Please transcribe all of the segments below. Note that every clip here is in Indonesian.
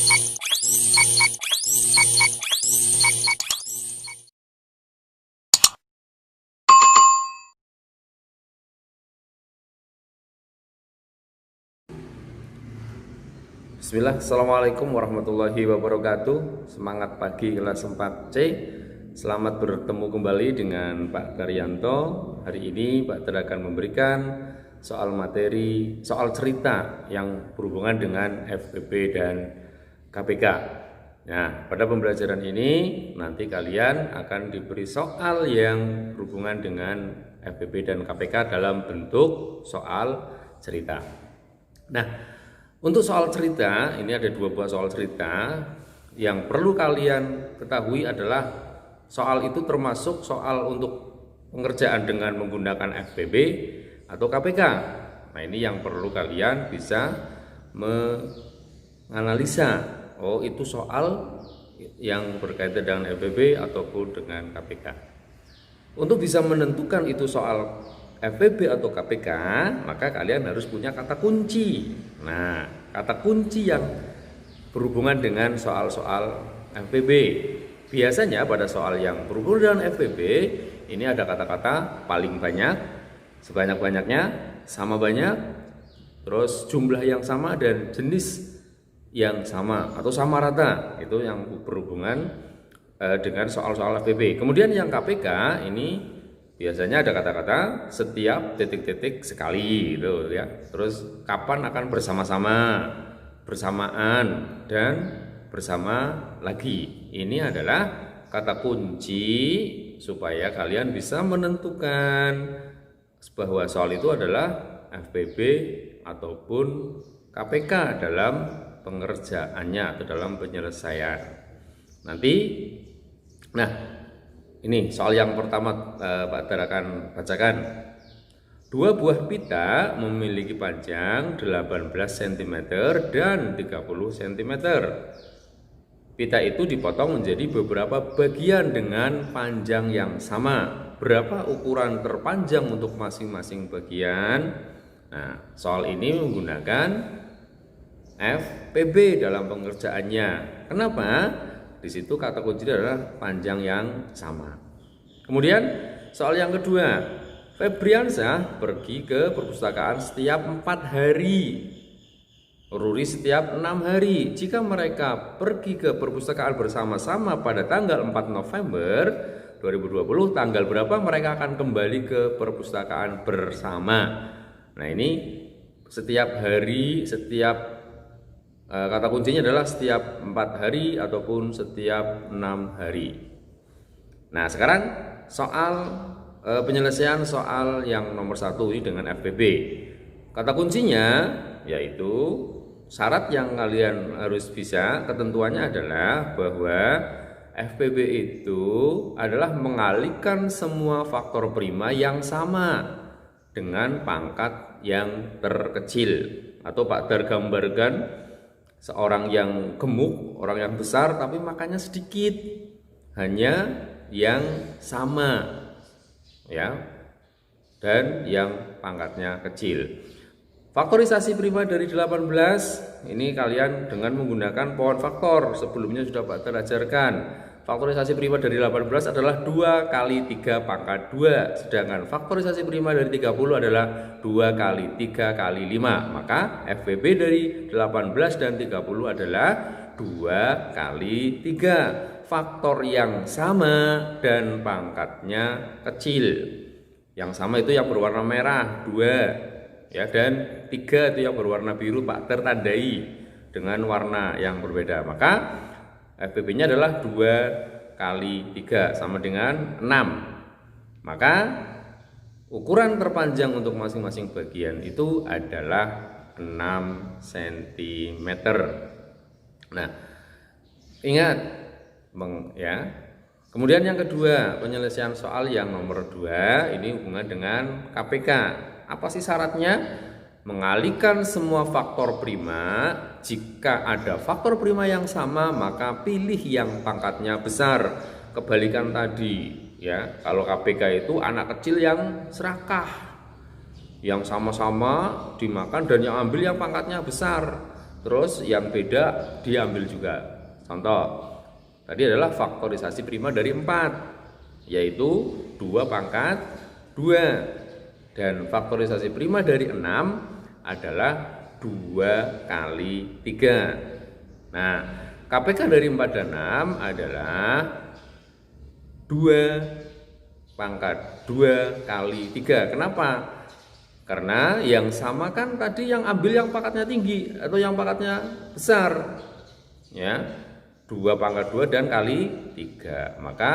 Bismillah, Assalamualaikum warahmatullahi wabarakatuh. Semangat pagi kelas 4C. Selamat bertemu kembali dengan Pak Daryanto. Hari ini Pak Dar akan memberikan soal cerita yang berhubungan dengan FPB dan KPK. Nah, pada pembelajaran ini nanti kalian akan diberi soal yang berhubungan dengan FPB dan KPK dalam bentuk soal cerita. Nah, untuk soal cerita, ini ada dua buah soal cerita. Yang perlu kalian ketahui adalah soal itu termasuk soal untuk pengerjaan dengan menggunakan FPB atau KPK. Nah, ini yang perlu kalian bisa menganalisa. Oh, itu soal yang berkaitan dengan FPB ataupun dengan KPK. Untuk bisa menentukan itu soal FPB atau KPK, maka kalian harus punya kata kunci. Nah, kata kunci yang berhubungan dengan soal-soal FPB. Biasanya pada soal yang berhubungan dengan FPB, ini ada kata-kata paling banyak, sebanyak-banyaknya, sama banyak, terus jumlah yang sama dan jenis yang sama atau sama rata. Itu yang berhubungan dengan soal-soal FPB. Kemudian yang KPK ini biasanya ada kata-kata setiap titik-titik sekali gitu ya. Terus kapan akan bersama-sama, bersamaan, dan bersama lagi. Ini adalah kata kunci supaya kalian bisa menentukan bahwa soal itu adalah FPB ataupun KPK dalam pengerjaannya atau dalam penyelesaian. Nanti, ini soal yang pertama Pak Dar akan bacakan. Dua buah pita memiliki panjang 18 cm dan 30 cm. Pita itu dipotong menjadi beberapa bagian dengan panjang yang sama. Berapa ukuran terpanjang untuk masing-masing bagian? Nah, soal ini menggunakan FPB dalam pengerjaannya. Kenapa? Di situ kata kunci adalah panjang yang sama. Kemudian soal yang kedua, Febriansyah pergi ke perpustakaan setiap 4 hari, Ruri setiap 6 hari. Jika mereka pergi ke perpustakaan bersama-sama pada tanggal 4 November 2020, tanggal berapa mereka akan kembali ke perpustakaan bersama? Nah, ini setiap hari, kata kuncinya adalah setiap 4 hari ataupun setiap 6 hari. Nah, sekarang soal penyelesaian soal yang nomor 1 ini dengan FPB. Kata kuncinya yaitu syarat yang kalian harus bisa, ketentuannya adalah bahwa FPB itu adalah mengalihkan semua faktor prima yang sama dengan pangkat yang terkecil. Atau Pak Dar gambarkan seorang yang gemuk, orang yang besar tapi makannya sedikit, hanya yang sama ya, dan yang pangkatnya kecil. Faktorisasi prima dari 18 ini kalian dengan menggunakan pohon faktor. Sebelumnya sudah Pak Dar ajarkan. Faktorisasi prima dari 18 adalah 2 kali 3 pangkat 2. Sedangkan faktorisasi prima dari 30 adalah 2 kali 3 kali 5. Maka FPB dari 18 dan 30 adalah 2 kali 3. Faktor yang sama dan pangkatnya kecil. Yang sama itu yang berwarna merah 2 ya, dan 3 itu yang berwarna biru Pak Dar tandai dengan warna yang berbeda. Maka FPB-nya adalah 2 kali 3 sama dengan 6. Maka ukuran terpanjang untuk masing-masing bagian itu adalah 6 cm. Nah, ingat ya. Kemudian yang kedua, penyelesaian soal yang nomor 2 ini hubungan dengan KPK. Apa sih syaratnya? Mengalihkan semua faktor prima. Jika ada faktor prima yang sama, maka pilih yang pangkatnya besar. Kebalikan tadi ya, kalau KPK itu anak kecil yang serakah, yang sama-sama dimakan dan yang ambil yang pangkatnya besar. terus yang beda diambil juga. Contoh, tadi adalah faktorisasi prima dari 4, yaitu 2 pangkat 2. Dan faktorisasi prima dari 6 adalah 2 kali 3. Nah, KPK dari 4 dan 6 adalah 2 pangkat 2 kali 3. Kenapa? Karena yang sama kan tadi yang ambil yang pangkatnya tinggi atau yang pangkatnya besar, ya, 2 pangkat 2 dan kali 3. Maka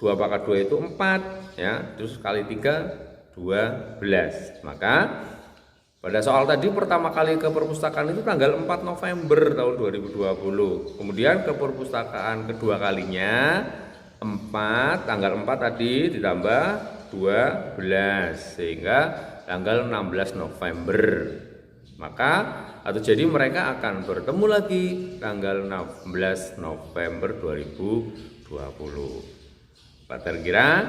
2 pangkat 2 itu 4, ya, terus kali 3 12. Maka pada soal tadi pertama kali ke perpustakaan itu tanggal 4 November tahun 2020. Kemudian ke perpustakaan kedua kalinya tanggal 4 tadi ditambah 12 sehingga tanggal 16 November. Maka atau jadi mereka akan bertemu lagi tanggal 16 November 2020. Pak terkira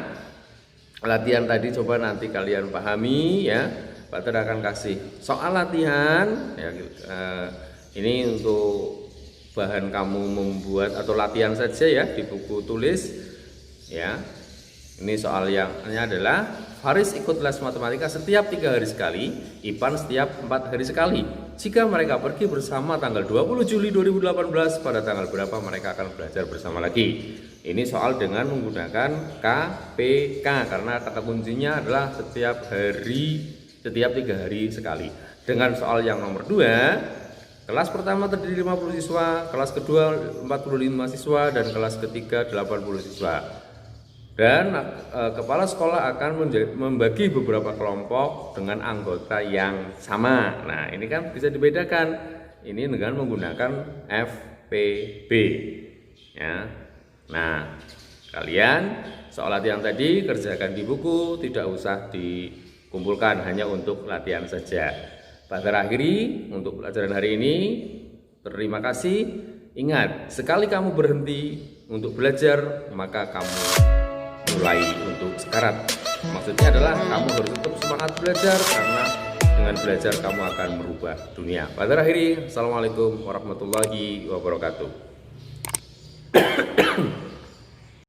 latihan tadi coba nanti kalian pahami, ya. Pak Ter akan kasih soal latihan, ya, ini untuk bahan kamu membuat atau latihan saja, ya, di buku tulis, ya. Ini soal yang adalah Faris ikut les matematika setiap 3 hari sekali, Ipan setiap 4 hari sekali. Jika mereka pergi bersama tanggal 20 Juli 2018, pada tanggal berapa mereka akan belajar bersama lagi? Ini soal dengan menggunakan KPK karena kata kuncinya adalah setiap 3 hari sekali. Dengan soal yang nomor 2, kelas pertama terdiri 50 siswa, kelas kedua 45 siswa, dan kelas ketiga 80 siswa. Dan kepala sekolah akan membagi beberapa kelompok dengan anggota yang sama. Nah, ini kan bisa dibedakan. Ini dengan menggunakan FPB, ya. Nah, kalian soal latihan tadi kerjakan di buku, tidak usah dikumpulkan, hanya untuk latihan saja. Pak terakhiri untuk pelajaran hari ini. Terima kasih. Ingat, sekali kamu berhenti untuk belajar, maka kamu mulai untuk sekarat. Maksudnya adalah kamu harus tetap semangat belajar, karena dengan belajar kamu akan merubah dunia. Pada akhirnya, Assalamualaikum warahmatullahi wabarakatuh.